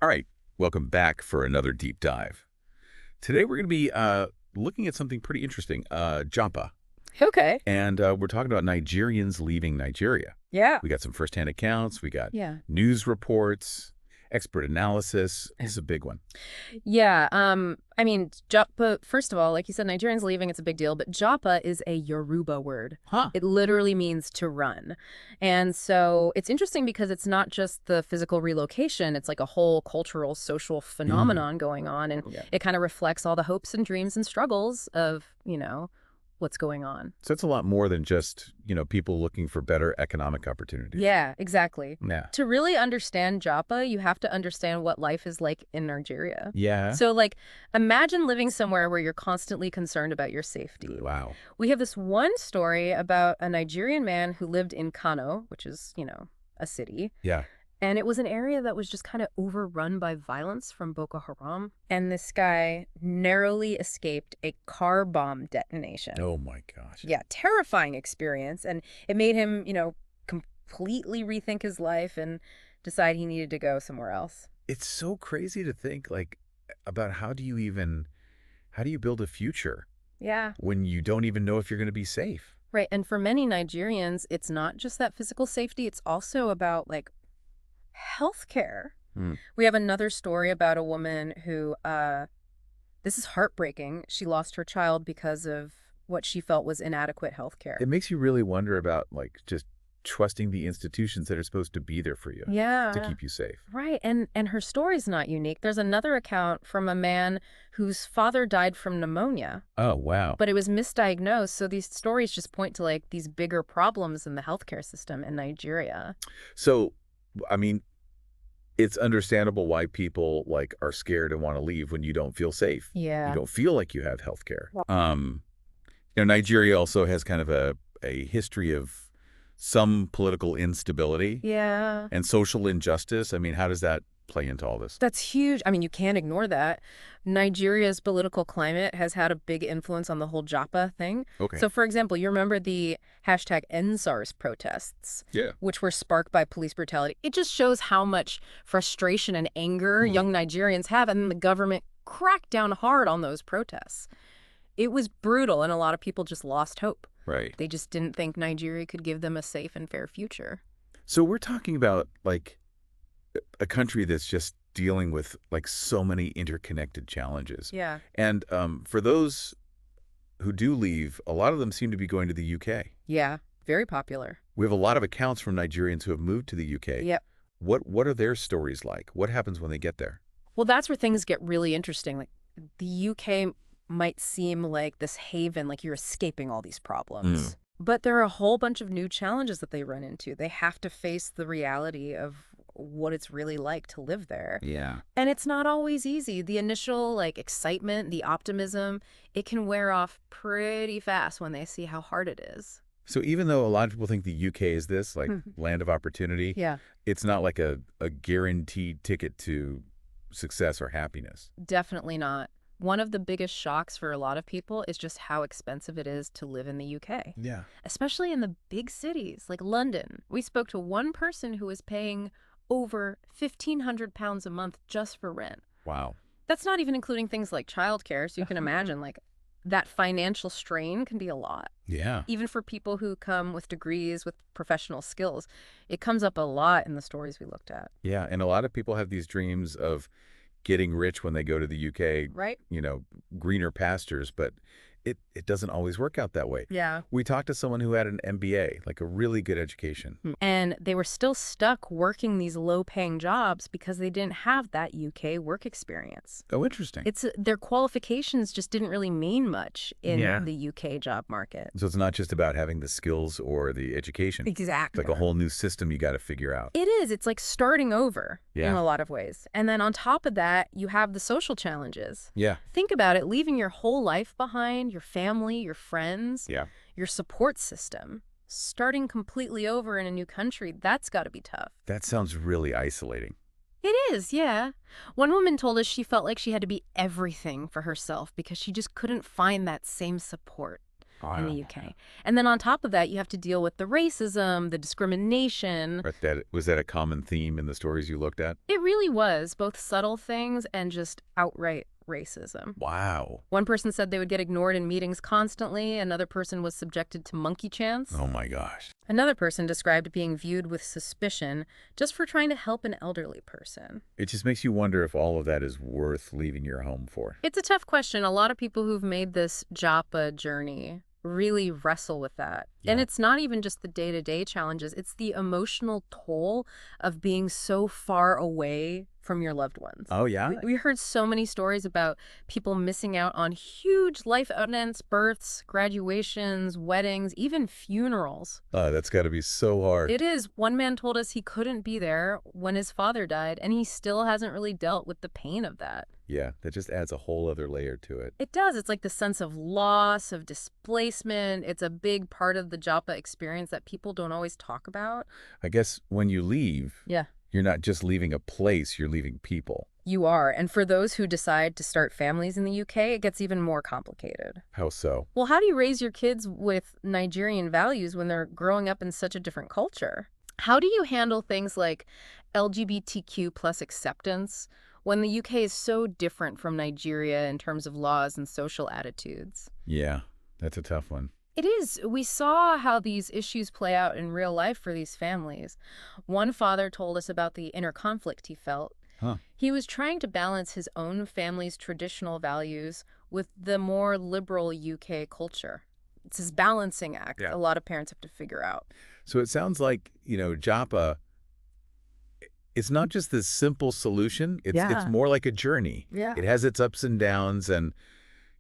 All right, welcome back for another deep dive. Today we're going to be looking at something pretty interesting, JAPA. Okay. And we're talking about Nigerians leaving Nigeria. Yeah. We got some firsthand accounts, we got Yeah. news reports, expert analysis. This is a big one. Yeah. I mean, Jappa, first of all, like you said, Nigerians leaving, it's a big deal, but Jappa is a Yoruba word. Huh. It literally means to run. And so it's interesting because it's not just the physical relocation, it's like a whole cultural, social phenomenon going on. And Yeah. it kind of reflects all the hopes and dreams and struggles of, what's going on. So it's a lot more than just, people looking for better economic opportunities. Yeah, exactly. Yeah. To really understand Jappa, you have to understand what life is like in Nigeria. Yeah. So, imagine living somewhere where you're constantly concerned about your safety. Wow. We have this one story about a Nigerian man who lived in Kano, which is, a city. Yeah. And it was an area that was just kind of overrun by violence from Boko Haram. And this guy narrowly escaped a car bomb detonation. Oh, my gosh. Yeah, terrifying experience. And it made him, completely rethink his life and decide he needed to go somewhere else. It's so crazy to think, about how do you build a future Yeah. when you don't even know if you're going to be safe? Right. And for many Nigerians, it's not just that physical safety. It's also about, healthcare. We have another story about a woman who, this is heartbreaking. She lost her child because of what she felt was inadequate healthcare. It makes you really wonder about, just trusting the institutions that are supposed to be there for you Yeah. to keep you safe. Right. And her story's not unique. There's another account from a man whose father died from pneumonia. Oh, wow. But it was misdiagnosed. So these stories just point to these bigger problems in the healthcare system in Nigeria. So, I mean, it's understandable why people are scared and want to leave when you don't feel safe. Yeah. You don't feel like you have health care. Nigeria also has kind of a history of some political instability. Yeah. And social injustice. I mean, how does that play into all this? That's huge. I mean, you can't ignore that. Nigeria's political climate has had a big influence on the whole JAPA thing. Okay. So, for example, you remember the #EndSARS protests, Yeah. which were sparked by police brutality. It just shows how much frustration and anger young Nigerians have, and the government cracked down hard on those protests. It was brutal, and a lot of people just lost hope. Right. They just didn't think Nigeria could give them a safe and fair future. So we're talking about a country that's just dealing with so many interconnected challenges. Yeah. And for those who do leave, a lot of them seem to be going to the UK. Yeah. Very popular. We have a lot of accounts from Nigerians who have moved to the UK. Yep. What are their stories like? What happens when they get there? Well, that's where things get really interesting. The UK might seem like this haven, like you're escaping all these problems. But there are a whole bunch of new challenges that they run into. They have to face the reality of what it's really like to live there. Yeah. And it's not always easy. The initial excitement, the optimism, it can wear off pretty fast when they see how hard it is. So even though a lot of people think the UK is this land of opportunity, Yeah. it's not like a guaranteed ticket to success or happiness. Definitely not. One of the biggest shocks for a lot of people is just how expensive it is to live in the UK. Yeah. Especially in the big cities like London. We spoke to one person who was paying over £1,500 a month just for rent. Wow. That's not even including things like childcare, so you can imagine that financial strain can be a lot. Yeah. Even for people who come with degrees, with professional skills. It comes up a lot in the stories we looked at. Yeah. And a lot of people have these dreams of getting rich when they go to the UK, Right? Greener pastures, but it doesn't always work out that way. Yeah. We talked to someone who had an MBA, a really good education. And they were still stuck working these low-paying jobs because they didn't have that UK work experience. Oh, interesting. Their qualifications just didn't really mean much in the UK job market. So it's not just about having the skills or the education. Exactly. It's like a whole new system you got to figure out. It is. It's like starting over in Yeah. a lot of ways. And then on top of that, you have the social challenges. Yeah. Think about it, leaving your whole life behind, your family, your friends, Yeah. your support system, starting completely over in a new country, that's got to be tough. That sounds really isolating. It is, yeah. One woman told us she felt like she had to be everything for herself because she just couldn't find that same support. in the Wow. UK. And then on top of that, you have to deal with the racism, the discrimination. But was that a common theme in the stories you looked at? It really was both subtle things and just outright racism. Wow. One person said they would get ignored in meetings constantly. Another person was subjected to monkey chants. Oh my gosh. Another person described being viewed with suspicion just for trying to help an elderly person. It just makes you wonder if all of that is worth leaving your home for. It's a tough question. A lot of people who've made this JAPA journey really wrestle with that. And Yeah. it's not even just the day-to-day challenges. It's the emotional toll of being so far away from your loved ones. Oh, yeah? We heard so many stories about people missing out on huge life events, births, graduations, weddings, even funerals. That's got to be so hard. It is. One man told us he couldn't be there when his father died, and he still hasn't really dealt with the pain of that. Yeah, that just adds a whole other layer to it. It does. It's like the sense of loss, of displacement. It's a big part of the JAPA experience that people don't always talk about. I guess when you leave, Yeah. you're not just leaving a place, you're leaving people. You are. And for those who decide to start families in the UK, it gets even more complicated. How so? Well, how do you raise your kids with Nigerian values when they're growing up in such a different culture? How do you handle things like LGBTQ plus acceptance when the UK is so different from Nigeria in terms of laws and social attitudes? Yeah, that's a tough one. It is. We saw how these issues play out in real life for these families. One father told us about the inner conflict he felt. Huh. He was trying to balance his own family's traditional values with the more liberal UK culture. It's this balancing act Yeah. a lot of parents have to figure out. So it sounds like, JAPA, it's not just this simple solution. It's Yeah. more like a journey. Yeah. It has its ups and downs, and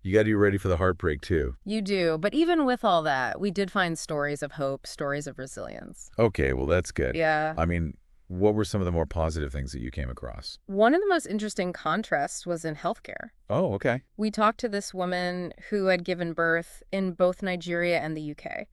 you got to be ready for the heartbreak too. You do. But even with all that, we did find stories of hope, stories of resilience. Okay, well, that's good. Yeah. I mean, what were some of the more positive things that you came across? One of the most interesting contrasts was in healthcare. Oh, okay. We talked to this woman who had given birth in both Nigeria and the UK.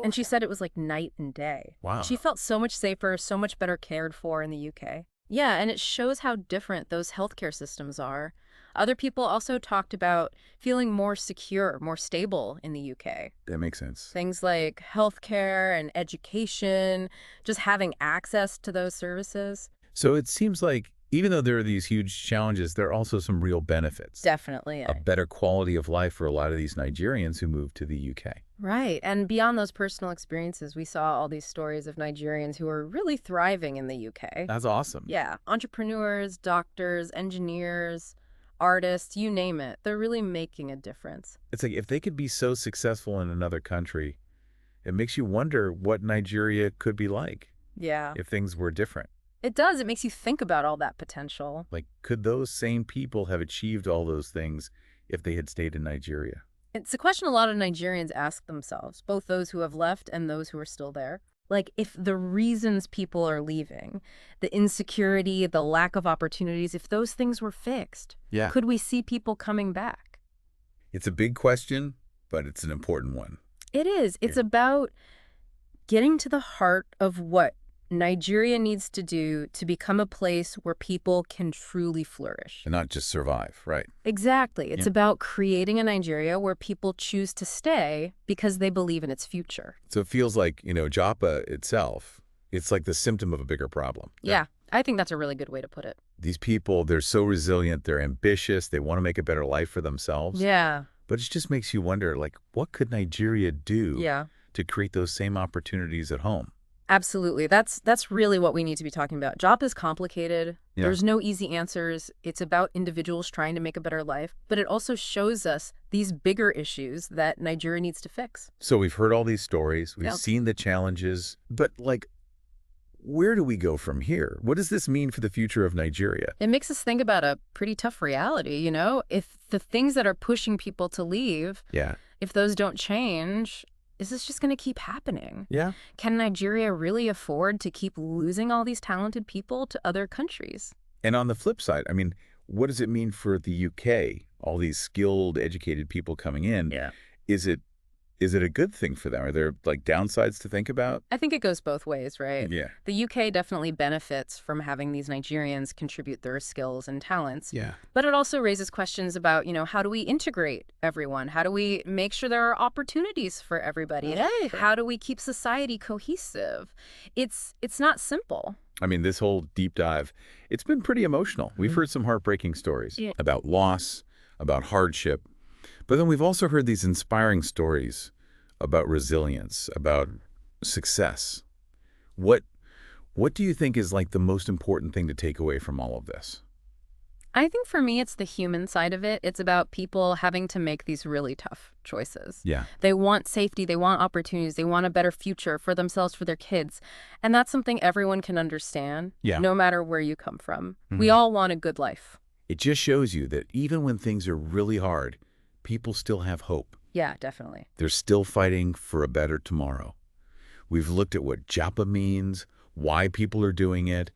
And she said it was like night and day. Wow. She felt so much safer, so much better cared for in the UK. Yeah, and it shows how different those healthcare systems are. Other people also talked about feeling more secure, more stable in the UK. That makes sense. Things like healthcare and education, just having access to those services. So it seems like even though there are these huge challenges, there are also some real benefits. Definitely. A better quality of life for a lot of these Nigerians who moved to the UK. Right. And beyond those personal experiences, we saw all these stories of Nigerians who are really thriving in the UK. That's awesome. Yeah. Entrepreneurs, doctors, engineers, artists, you name it. They're really making a difference. It's like if they could be so successful in another country, it makes you wonder what Nigeria could be like Yeah. if things were different. It does. It makes you think about all that potential. Like, could those same people have achieved all those things if they had stayed in Nigeria? It's a question a lot of Nigerians ask themselves, both those who have left and those who are still there. Like, if the reasons people are leaving, the insecurity, the lack of opportunities, if those things were fixed, Yeah. could we see people coming back? It's a big question, but it's an important one. It is. It's about getting to the heart of what Nigeria needs to do to become a place where people can truly flourish. And not just survive, right? Exactly. It's Yeah. about creating a Nigeria where people choose to stay because they believe in its future. So it feels like, JAPA itself, it's like the symptom of a bigger problem. Yeah, I think that's a really good way to put it. These people, they're so resilient, they're ambitious, they want to make a better life for themselves. Yeah. But it just makes you wonder, like, what could Nigeria do Yeah. to create those same opportunities at home? Absolutely. That's really what we need to be talking about. JAPA is complicated. Yeah. There's no easy answers. It's about individuals trying to make a better life, but it also shows us these bigger issues that Nigeria needs to fix. So we've heard all these stories, we've Yep. seen the challenges, but where do we go from here? What does this mean for the future of Nigeria? It makes us think about a pretty tough reality, you know? If the things that are pushing people to leave, Yeah. if those don't change, is this just going to keep happening? Yeah. Can Nigeria really afford to keep losing all these talented people to other countries? And on the flip side, I mean, what does it mean for the UK? All these skilled, educated people coming in. Yeah. Is it is it a good thing for them? Are there, like, downsides to think about? I think it goes both ways, right? Yeah. The UK definitely benefits from having these Nigerians contribute their skills and talents. Yeah. But it also raises questions about, how do we integrate everyone? How do we make sure there are opportunities for everybody? Right. How do we keep society cohesive? It's not simple. I mean, this whole deep dive, it's been pretty emotional. We've heard some heartbreaking stories about loss, about hardship, but then we've also heard these inspiring stories about resilience, about success. What do you think is like the most important thing to take away from all of this? I think for me, it's the human side of it. It's about people having to make these really tough choices. Yeah. They want safety, they want opportunities, they want a better future for themselves, for their kids. And that's something everyone can understand, Yeah. no matter where you come from. We all want a good life. It just shows you that even when things are really hard, people still have hope. Yeah, definitely. They're still fighting for a better tomorrow. We've looked at what JAPA means, why people are doing it,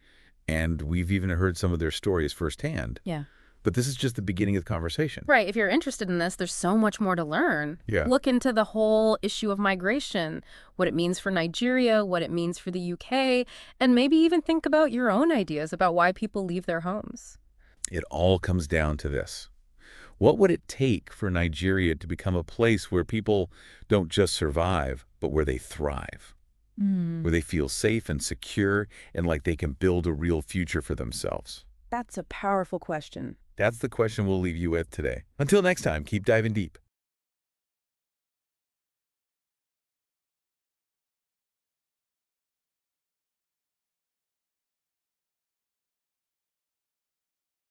and we've even heard some of their stories firsthand. Yeah. But this is just the beginning of the conversation. Right. If you're interested in this, there's so much more to learn. Yeah. Look into the whole issue of migration, what it means for Nigeria, what it means for the UK, and maybe even think about your own ideas about why people leave their homes. It all comes down to this. What would it take for Nigeria to become a place where people don't just survive, but where they thrive? Where they feel safe and secure and like they can build a real future for themselves? That's a powerful question. That's the question we'll leave you with today. Until next time, keep diving deep.